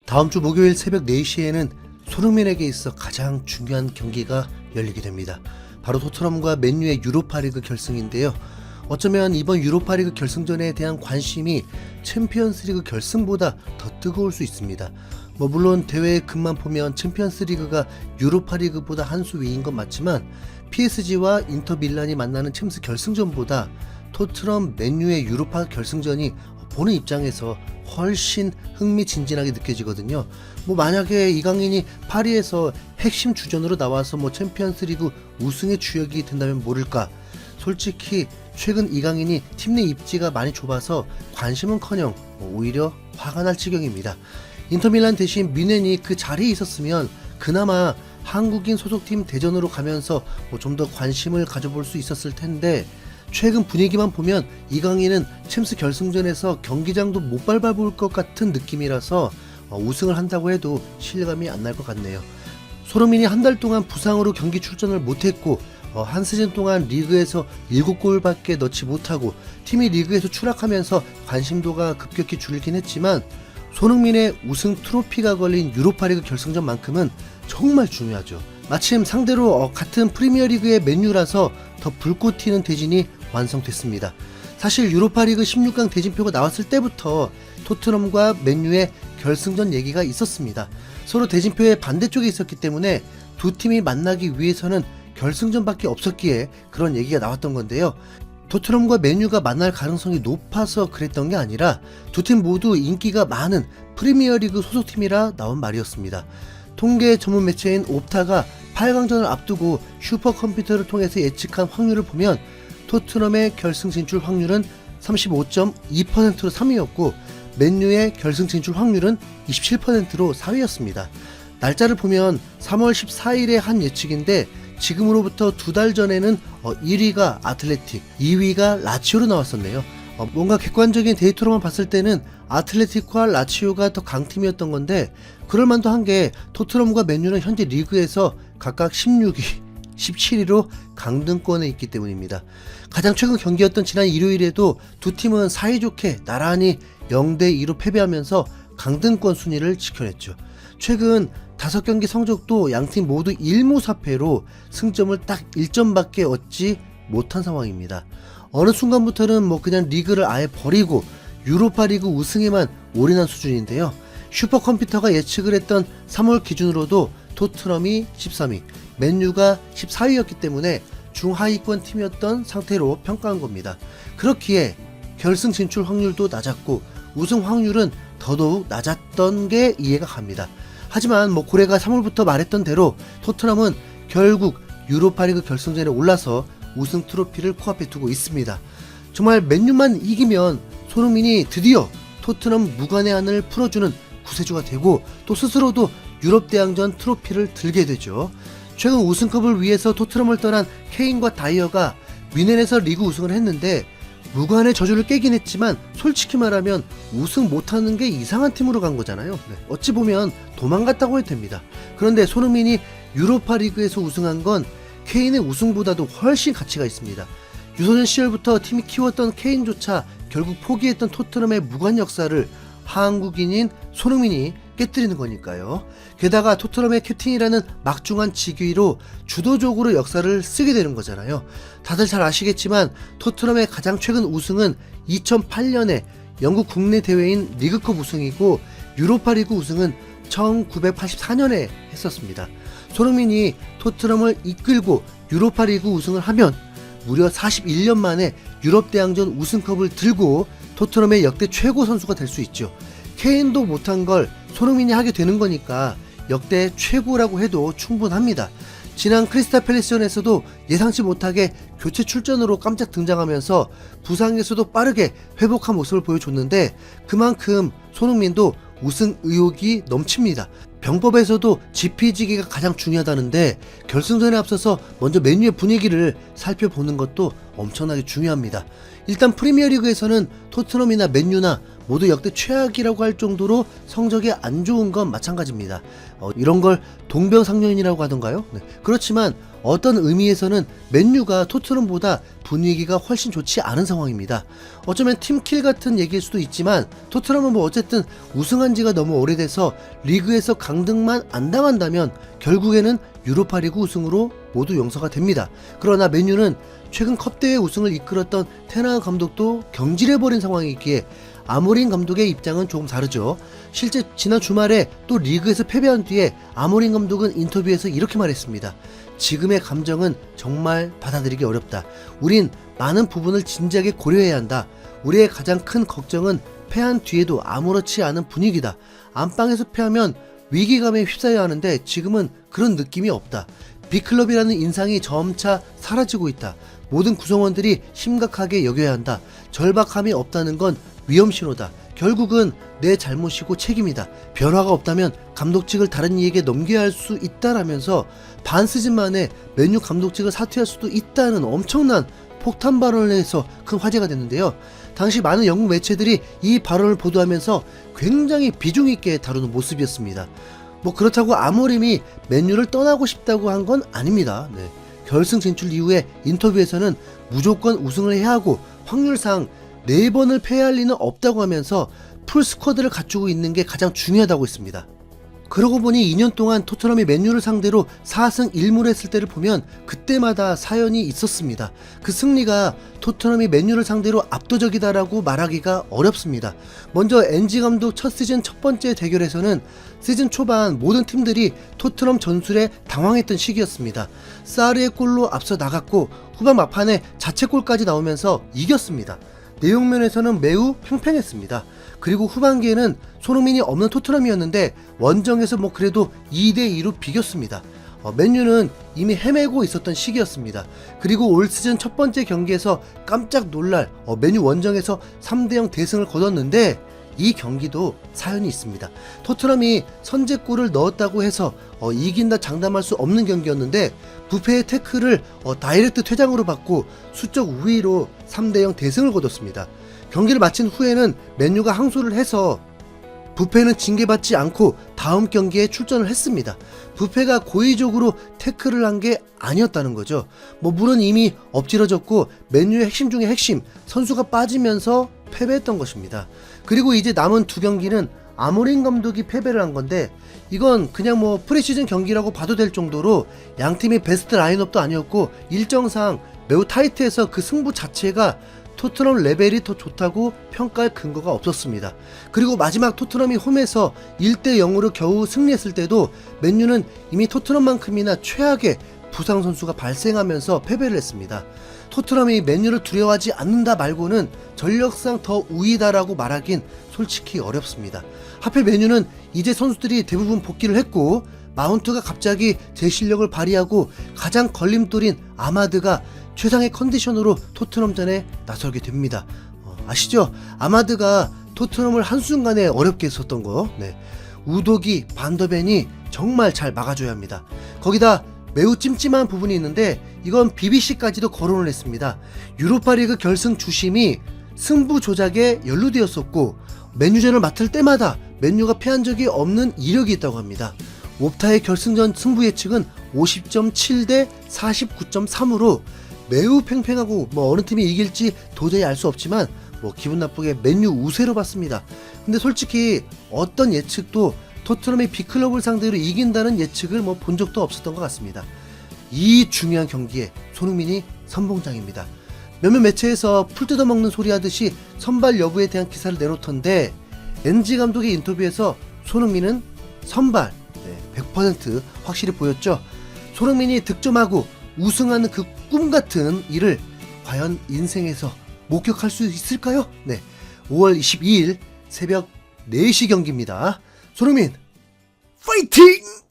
다음 주 목요일 새벽 4시에는 손흥민에게 있어 가장 중요한 경기가 열리게 됩니다. 바로 토트넘과 맨유의 유로파리그 결승인데요. 어쩌면 이번 유로파리그 결승전에 대한 관심이 챔피언스리그 결승보다 더 뜨거울 수 있습니다. 물론 대회의 급만 보면 챔피언스리그가 유로파리그보다 한 수 위인 건 맞지만 PSG와 인터밀란이 만나는 챔스 결승전보다 토트넘 맨유의 유로파 결승전이 보는 입장에서 훨씬 흥미진진하게 느껴지거든요. 만약에 이강인이 파리에서 핵심 주전으로 나와서 챔피언스리그 우승의 주역이 된다면 모를까. 솔직히 최근 이강인이 팀 내 입지가 많이 좁아서 관심은커녕 오히려 화가 날 지경입니다. 인터밀란 대신 뮌헨이 그 자리에 있었으면 그나마 한국인 소속팀 대전으로 가면서 좀 더 관심을 가져볼 수 있었을 텐데 최근 분위기만 보면 이강인은 챔스 결승전에서 경기장도 못 밟아볼 것 같은 느낌이라서 우승을 한다고 해도 실감이 안 날 것 같네요. 손흥민이 한 달 동안 부상으로 경기 출전을 못했고 한 시즌 동안 리그에서 7골밖에 넣지 못하고 팀이 리그에서 추락하면서 관심도가 급격히 줄긴 했지만 손흥민의 우승 트로피가 걸린 유로파리그 결승전만큼은 정말 중요하죠. 마침 상대로 같은 프리미어리그의 맨유라서 더 불꽃 튀는 대진이 완성됐습니다. 사실 유로파리그 16강 대진표가 나왔을 때부터 토트넘과 맨유의 결승전 얘기가 있었습니다. 서로 대진표의 반대쪽에 있었기 때문에 두 팀이 만나기 위해서는 결승전밖에 없었기에 그런 얘기가 나왔던 건데요. 토트넘과 맨유가 만날 가능성이 높아서 그랬던 게 아니라 두 팀 모두 인기가 많은 프리미어리그 소속팀이라 나온 말이었습니다. 통계 전문 매체인 옵타가 8강전을 앞두고 슈퍼컴퓨터를 통해서 예측한 확률을 보면 토트넘의 결승 진출 확률은 35.2%로 3위였고 맨유의 결승 진출 확률은 27%로 4위였습니다. 날짜를 보면 3월 14일에 한 예측인데 지금으로부터 2달 전에는 1위가 아틀레틱, 2위가 라치오로 나왔었네요. 뭔가 객관적인 데이터로만 봤을 때는 아틀레틱과 라치오가 더 강팀이었던 건데 그럴만도 한 게 토트넘과 맨유는 현재 리그에서 각각 16위, 17위로 강등권에 있기 때문입니다. 가장 최근 경기였던 지난 일요일에도 두 팀은 사이좋게 나란히 0대2로 패배하면서 강등권 순위를 지켜냈죠. 최근 5경기 성적도 양팀 모두 1무4패로 승점을 딱 1점밖에 얻지 못한 상황입니다. 어느 순간부터는 그냥 리그를 아예 버리고 유로파리그 우승에만 올인한 수준인데요. 슈퍼컴퓨터가 예측을 했던 3월 기준으로도 토트넘이 13위, 맨유가 14위였기 때문에 중하위권 팀이었던 상태로 평가한 겁니다. 그렇기에 결승 진출 확률도 낮았고 우승 확률은 더더욱 낮았던 게 이해가 갑니다. 하지만 고래가 3월부터 말했던 대로 토트넘은 결국 유로파리그 결승전에 올라서 우승 트로피를 코앞에 두고 있습니다. 정말 맨유만 이기면 손흥민이 드디어 토트넘 무관의 한을 풀어주는 구세주가 되고 또 스스로도 유럽대항전 트로피를 들게 되죠. 최근 우승컵을 위해서 토트넘을 떠난 케인과 다이어가 뮌헨에서 리그 우승을 했는데 무관의 저주를 깨긴 했지만 솔직히 말하면 우승 못하는 게 이상한 팀으로 간 거잖아요. 어찌 보면 도망갔다고 해도 됩니다. 그런데 손흥민이 유로파리그에서 우승한 건 케인의 우승보다도 훨씬 가치가 있습니다. 유소년 시절부터 팀이 키웠던 케인조차 결국 포기했던 토트넘의 무관 역사를 한국인인 손흥민이 깨뜨리는 거니까요. 게다가 토트넘의 캡틴이라는 막중한 직위로 주도적으로 역사를 쓰게 되는 거잖아요. 다들 잘 아시겠지만 토트넘의 가장 최근 우승은 2008년에 영국 국내 대회인 리그컵 우승이고 유로파리그 우승은 1984년에 했었습니다. 손흥민이 토트넘을 이끌고 유로파리그 우승을 하면 무려 41년 만에 유럽대항전 우승컵을 들고 토트넘의 역대 최고 선수가 될 수 있죠. 케인도 못한 걸 손흥민이 하게 되는 거니까 역대 최고라고 해도 충분합니다. 지난 크리스탈 팰리스전에서도 예상치 못하게 교체 출전으로 깜짝 등장하면서 부상에서도 빠르게 회복한 모습을 보여줬는데 그만큼 손흥민도 우승 의욕이 넘칩니다. 병법에서도 지피지기가 가장 중요하다는데 결승전에 앞서서 먼저 맨유의 분위기를 살펴보는 것도 엄청나게 중요합니다. 일단 프리미어리그에서는 토트넘이나 맨유나 모두 역대 최악이라고 할 정도로 성적이 안 좋은 건 마찬가지입니다. 이런 걸 동병상련이라고 하던가요? 그렇지만 어떤 의미에서는 맨유가 토트넘보다 분위기가 훨씬 좋지 않은 상황입니다. 어쩌면 팀킬 같은 얘기일 수도 있지만 토트넘은 뭐 어쨌든 우승한 지가 너무 오래돼서 리그에서 강등만 안 당한다면 결국에는 유로파리그 우승으로 모두 용서가 됩니다. 그러나 맨유는 최근 컵대회 우승을 이끌었던 테나 감독도 경질해버린 상황이기에 아모린 감독의 입장은 조금 다르죠. 실제 지난 주말에 또 리그에서 패배한 뒤에 아모린 감독은 인터뷰에서 이렇게 말했습니다. 지금의 감정은 정말 받아들이기 어렵다. 우린 많은 부분을 진지하게 고려해야 한다. 우리의 가장 큰 걱정은 패한 뒤에도 아무렇지 않은 분위기다. 안방에서 패하면 위기감에 휩싸여야 하는데 지금은 그런 느낌이 없다. 빅클럽이라는 인상이 점차 사라지고 있다. 모든 구성원들이 심각하게 여겨야 한다. 절박함이 없다는 건 위험 신호다. 결국은 내 잘못이고 책임이다. 변화가 없다면 감독직을 다른 이에게 넘겨야 할 수 있다라면서 반 시즌 만에 맨유 감독직을 사퇴할 수도 있다는 엄청난 폭탄 발언을 해서 큰 화제가 됐는데요. 당시 많은 영국 매체들이 이 발언을 보도하면서 굉장히 비중 있게 다루는 모습이었습니다. 뭐 그렇다고 아모림이 맨유를 떠나고 싶다고 한 건 아닙니다. 네. 결승 진출 이후에 인터뷰에서는 무조건 우승을 해야 하고 확률상 4번을 패할 리는 없다고 하면서 풀 스쿼드를 갖추고 있는 게 가장 중요하다고 했습니다. 그러고 보니 2년 동안 토트넘이 맨유를 상대로 4승 1무를 했을 때를 보면 그때마다 사연이 있었습니다. 그 승리가 토트넘이 맨유를 상대로 압도적이다라고 말하기가 어렵습니다. 먼저 엔지 감독 첫 시즌 첫 번째 대결에서는 시즌 초반 모든 팀들이 토트넘 전술에 당황했던 시기였습니다. 사르의 골로 앞서 나갔고 후반 막판에 자책골까지 나오면서 이겼습니다. 내용면에서는 매우 팽팽했습니다. 그리고 후반기에는 손흥민이 없는 토트넘이었는데 원정에서 뭐 그래도 2대2로 비겼습니다. 맨유는 이미 헤매고 있었던 시기였습니다. 그리고 올 시즌 첫 번째 경기에서 깜짝 놀랄 맨유 원정에서 3대0 대승을 거뒀는데 이 경기도 사연이 있습니다. 토트넘이 선제골을 넣었다고 해서 이긴다 장담할 수 없는 경기였는데 부페의 태클을 다이렉트 퇴장으로 받고 수적 우위로 3대0 대승을 거뒀습니다. 경기를 마친 후에는 맨유가 항소를 해서 부페는 징계받지 않고 다음 경기에 출전을 했습니다. 부페가 고의적으로 태클을 한 게 아니었다는 거죠. 뭐 물론 이미 엎질러졌고 맨유의 핵심 중에 핵심 선수가 빠지면서 패배했던 것입니다. 그리고 이제 남은 두 경기는 아모린 감독이 패배를 한 건데 이건 그냥 뭐 프리시즌 경기라고 봐도 될 정도로 양팀이 베스트 라인업도 아니었고 일정상 매우 타이트해서 그 승부 자체가 토트넘 레벨이 더 좋다고 평가할 근거가 없었습니다. 그리고 마지막 토트넘이 홈에서 1대0으로 겨우 승리했을 때도 맨유는 이미 토트넘만큼이나 최악의 부상 선수가 발생하면서 패배를 했습니다. 토트넘이 맨유를 두려워하지 않는다 말고는 전력상 더 우위다라고 말하긴 솔직히 어렵습니다. 하필 맨유는 이제 선수들이 대부분 복귀를 했고 마운트가 갑자기 제 실력을 발휘하고 가장 걸림돌인 아마드가 최상의 컨디션으로 토트넘전에 나서게 됩니다. 아시죠? 아마드가 토트넘을 한순간에 어렵게 했었던 거. 네. 우도기, 반더벤이 정말 잘 막아줘야 합니다. 거기다 매우 찜찜한 부분이 있는데 이건 BBC까지도 거론을 했습니다. 유로파리그 결승 주심이 승부 조작에 연루되었었고 맨유전을 맡을 때마다 맨유가 패한 적이 없는 이력이 있다고 합니다. 옵타의 결승전 승부 예측은 50.7 대 49.3으로 매우 팽팽하고 뭐 어느 팀이 이길지 도저히 알 수 없지만 뭐 기분 나쁘게 맨유 우세로 봤습니다. 근데 솔직히 어떤 예측도 토트넘이 빅클럽을 상대로 이긴다는 예측을 뭐 본 적도 없었던 것 같습니다. 이 중요한 경기에 손흥민이 선봉장입니다. 몇몇 매체에서 풀 뜯어먹는 소리 하듯이 선발 여부에 대한 기사를 내놓던데 엔지 감독의 인터뷰에서 손흥민은 선발 100% 확실히 보였죠. 손흥민이 득점하고 우승하는 그 꿈같은 일을 과연 인생에서 목격할 수 있을까요? 네, 5월 22일 새벽 4시 경기입니다. 손흥민 파이팅!